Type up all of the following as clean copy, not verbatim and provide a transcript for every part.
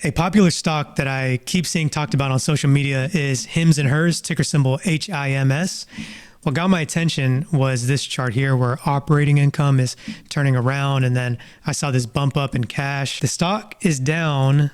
A popular stock that I keep seeing talked about on social media is Hims and Hers, ticker symbol HIMS. What got my attention was this chart here where operating income is turning around, and then I saw this bump up in cash. The stock is down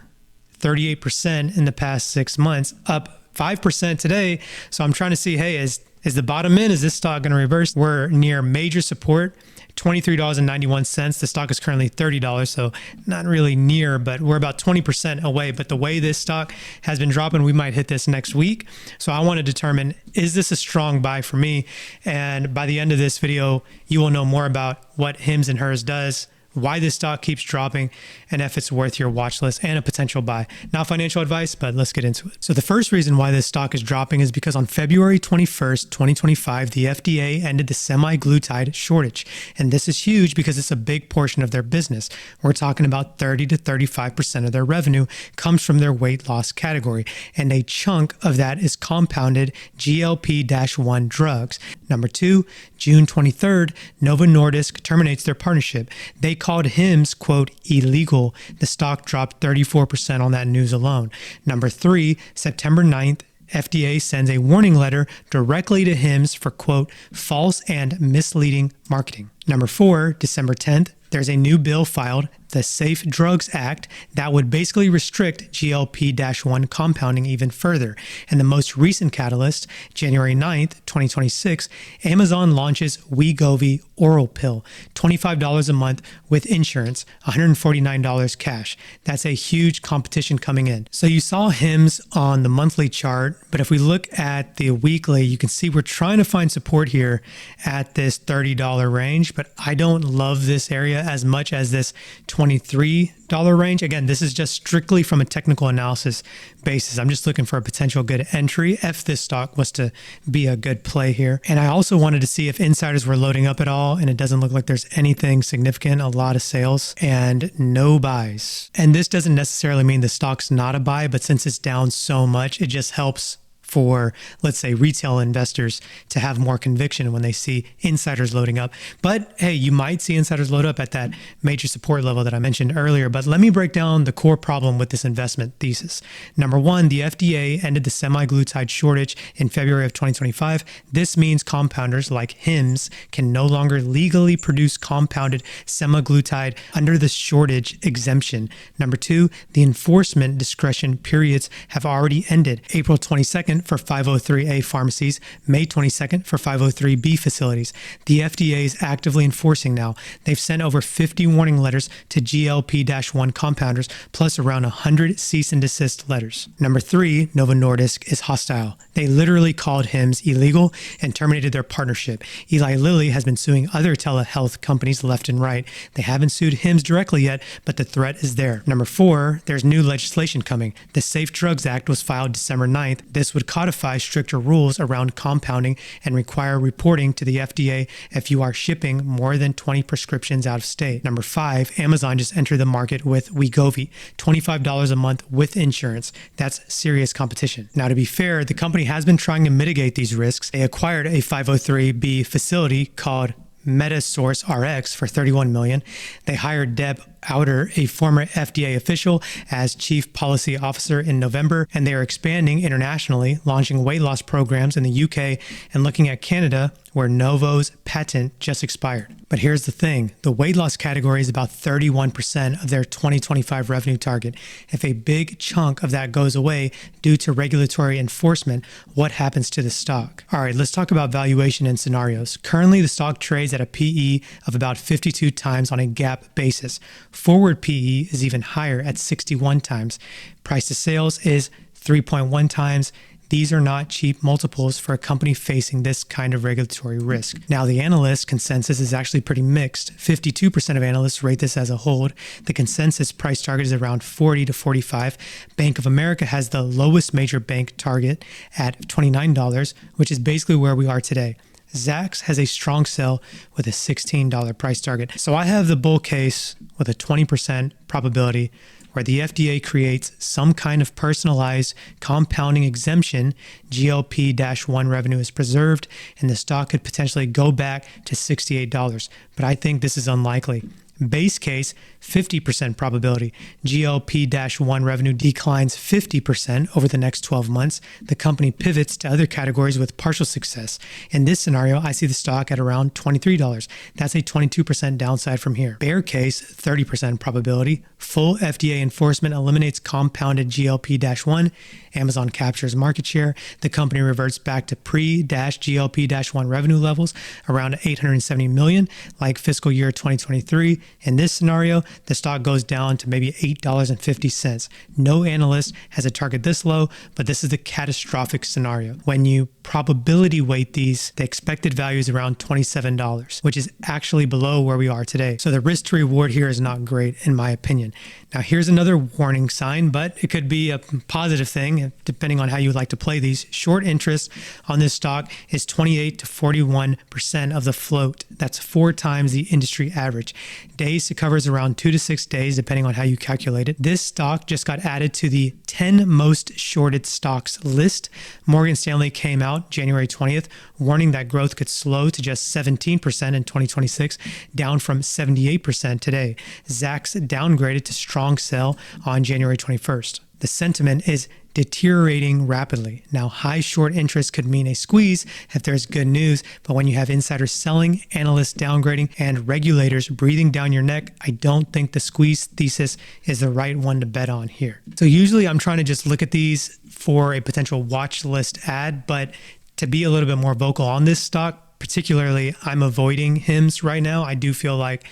38% in the past 6 months, up 5% today. So I'm trying to see, hey, is the bottom in? Is this stock going to reverse? We're near major support, $23.91. The stock is currently $30, so not really near, but we're about 20% away. But the way this stock has been dropping, we might hit this next week. So I want to determine, is this a strong buy for me? And by the end of this video, you will know more about what Hims and Hers does, why this stock keeps dropping, and if it's worth your watch list and a potential buy. Not financial advice, but let's get into it. So the first reason why this stock is dropping is because on February 21st, 2025, the FDA ended the semaglutide shortage. And this is huge because it's a big portion of their business. We're talking about 30 to 35% of their revenue comes from their weight loss category. And a chunk of that is compounded GLP-1 drugs. Number two, June 23rd, Novo Nordisk terminates their partnership. They called Hims, quote, illegal. The stock dropped 34% on that news alone. Number three, September 9th, FDA sends a warning letter directly to Hims for, quote, false and misleading marketing. Number four, December 10th, there's a new bill filed, the Safe Drugs Act, that would basically restrict GLP-1 compounding even further. And the most recent catalyst, January 9th, 2026, Amazon launches Wegovy oral pill, $25 a month with insurance, $149 cash. That's a huge competition coming in. So you saw Hims on the monthly chart, but if we look at the weekly, you can see we're trying to find support here at this $30 range, but I don't love this area as much as this $23 range. Again, this is just strictly from a technical analysis basis. I'm just looking for a potential good entry if this stock was to be a good play here. And I also wanted to see if insiders were loading up at all, and it doesn't look like there's anything significant, a lot of sales and no buys. And this doesn't necessarily mean the stock's not a buy, but since it's down so much, it just helps for, let's say, retail investors to have more conviction when they see insiders loading up. But hey, you might see insiders load up at that major support level that I mentioned earlier. But let me break down the core problem with this investment thesis. Number one, the FDA ended the semaglutide shortage in February of 2025. This means compounders like Hims can no longer legally produce compounded semaglutide under the shortage exemption. Number two, the enforcement discretion periods have already ended. April 22nd for 503A pharmacies, May 22nd for 503B facilities. The FDA is actively enforcing now. They've sent over 50 warning letters to GLP-1 compounders, plus around 100 cease and desist letters. Number three, Novo Nordisk is hostile. They literally called Hims illegal and terminated their partnership. Eli Lilly has been suing other telehealth companies left and right. They haven't sued Hims directly yet, but the threat is there. Number four, there's new legislation coming. The Safe Drugs Act was filed December 9th. This would codify stricter rules around compounding and require reporting to the FDA if you are shipping more than 20 prescriptions out of state. Number five, Amazon just entered the market with Wegovy, $25 a month with insurance. That's serious competition. Now, to be fair, the company has been trying to mitigate these risks. They acquired a 503B facility called MetaSource RX for $31 million. They hired Deb Outer, a former FDA official, as chief policy officer in November, and they are expanding internationally, launching weight loss programs in the UK and looking at Canada, where Novo's patent just expired. But here's the thing, the weight loss category is about 31% of their 2025 revenue target. If a big chunk of that goes away due to regulatory enforcement, what happens to the stock? All right, let's talk about valuation and scenarios. Currently, the stock trades at a PE of about 52 times on a GAAP basis. Forward PE is even higher at 61 times. Price to sales is 3.1 times. These are not cheap multiples for a company facing this kind of regulatory risk. Now, the analyst consensus is actually pretty mixed. 52% of analysts rate this as a hold. The consensus price target is around 40 to 45. Bank of America has the lowest major bank target at $29, which is basically where we are today. Zacks has a strong sell with a $16 price target. So I have the bull case with a 20% probability where the FDA creates some kind of personalized compounding exemption, GLP-1 revenue is preserved, and the stock could potentially go back to $68. But I think this is unlikely. Base case, 50% probability. GLP-1 revenue declines 50% over the next 12 months. The company pivots to other categories with partial success. In this scenario, I see the stock at around $23. That's a 22% downside from here. Bear case, 30% probability. Full FDA enforcement eliminates compounded GLP-1. Amazon captures market share. The company reverts back to pre-GLP-1 revenue levels around 870 million, like fiscal year 2023. In this scenario, the stock goes down to maybe $8.50. No analyst has a target this low, but this is the catastrophic scenario. When you probability weight these, the expected value is around $27, which is actually below where we are today. So the risk to reward here is not great, in my opinion. Now, here's another warning sign, but it could be a positive thing, depending on how you would like to play these. Short interest on this stock is 28 to 41% of the float. That's 4 times the industry average. Days to cover is around 2 to 6 days, depending on how you calculate it. This stock just got added to the 10 most shorted stocks list. Morgan Stanley came out January 20th, warning that growth could slow to just 17% in 2026, down from 78% today. Zacks downgraded to strong sell on January 21st. The sentiment is deteriorating rapidly. Now, high short interest could mean a squeeze if there's good news, but when you have insiders selling, analysts downgrading, and regulators breathing down your neck, I don't think the squeeze thesis is the right one to bet on here. So usually I'm trying to just look at these for a potential watch list ad, but to be a little bit more vocal on this stock, particularly, I'm avoiding HIMS right now. I do feel like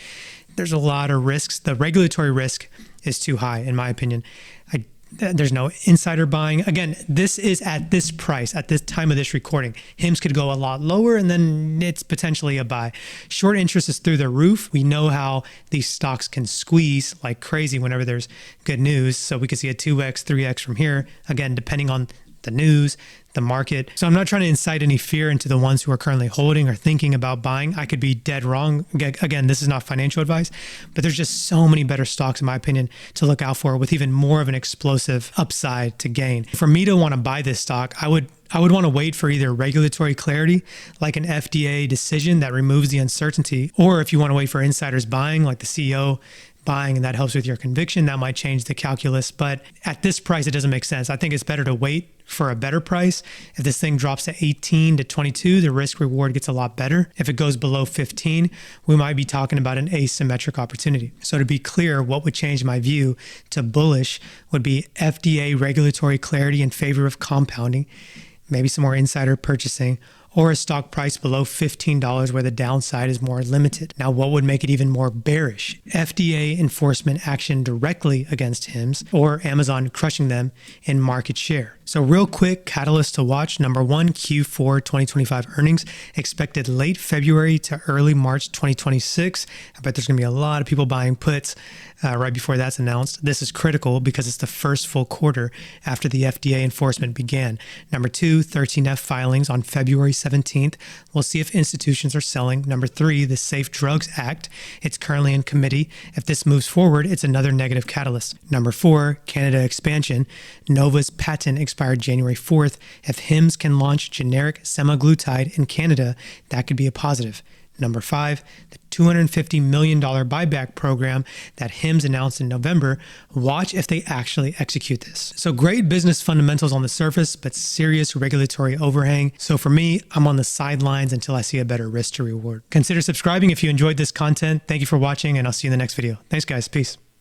there's a lot of risks. The regulatory risk is too high, in my opinion. There's no insider buying. Again, this is at this price, at this time of this recording. HIMS could go a lot lower, and then it's potentially a buy. Short interest is through the roof. We know how these stocks can squeeze like crazy whenever there's good news. So we could see a 2x, 3x from here, again, depending on the news, the market. So I'm not trying to incite any fear into the ones who are currently holding or thinking about buying. I could be dead wrong. Again, this is not financial advice, but there's just so many better stocks, in my opinion, to look out for with even more of an explosive upside to gain. For me to want to buy this stock, I would want to wait for either regulatory clarity, like an FDA decision that removes the uncertainty, or if you want to wait for insiders buying, like the CEO buying, and that helps with your conviction, that might change the calculus. But at this price, it doesn't make sense. I think it's better to wait for a better price. If this thing drops to 18 to 22, the risk reward gets a lot better. If it goes below 15, we might be talking about an asymmetric opportunity. So to be clear, what would change my view to bullish would be FDA regulatory clarity in favor of compounding, maybe some more insider purchasing, or a stock price below $15 where the downside is more limited. Now, what would make it even more bearish? FDA enforcement action directly against HIMS, or Amazon crushing them in market share. So real quick, catalyst to watch. Number 1, Q4 2025 earnings expected late February to early March 2026. I bet there's going to be a lot of people buying puts right before that's announced. This is critical because it's the first full quarter after the FDA enforcement began. Number 2, 13F filings on February 17th. We'll see if institutions are selling. Number 3, the Safe Drugs Act. It's currently in committee. If this moves forward, it's another negative catalyst. Number 4, Canada expansion. Nova's patent expired January 4th. If HIMS can launch generic semaglutide in Canada, that could be a positive. Number 5, the $250 million buyback program that HIMS announced in November. Watch if they actually execute this. So great business fundamentals on the surface, but serious regulatory overhang. So for me, I'm on the sidelines until I see a better risk to reward. Consider subscribing if you enjoyed this content. Thank you for watching, and I'll see you in the next video. Thanks, guys. Peace.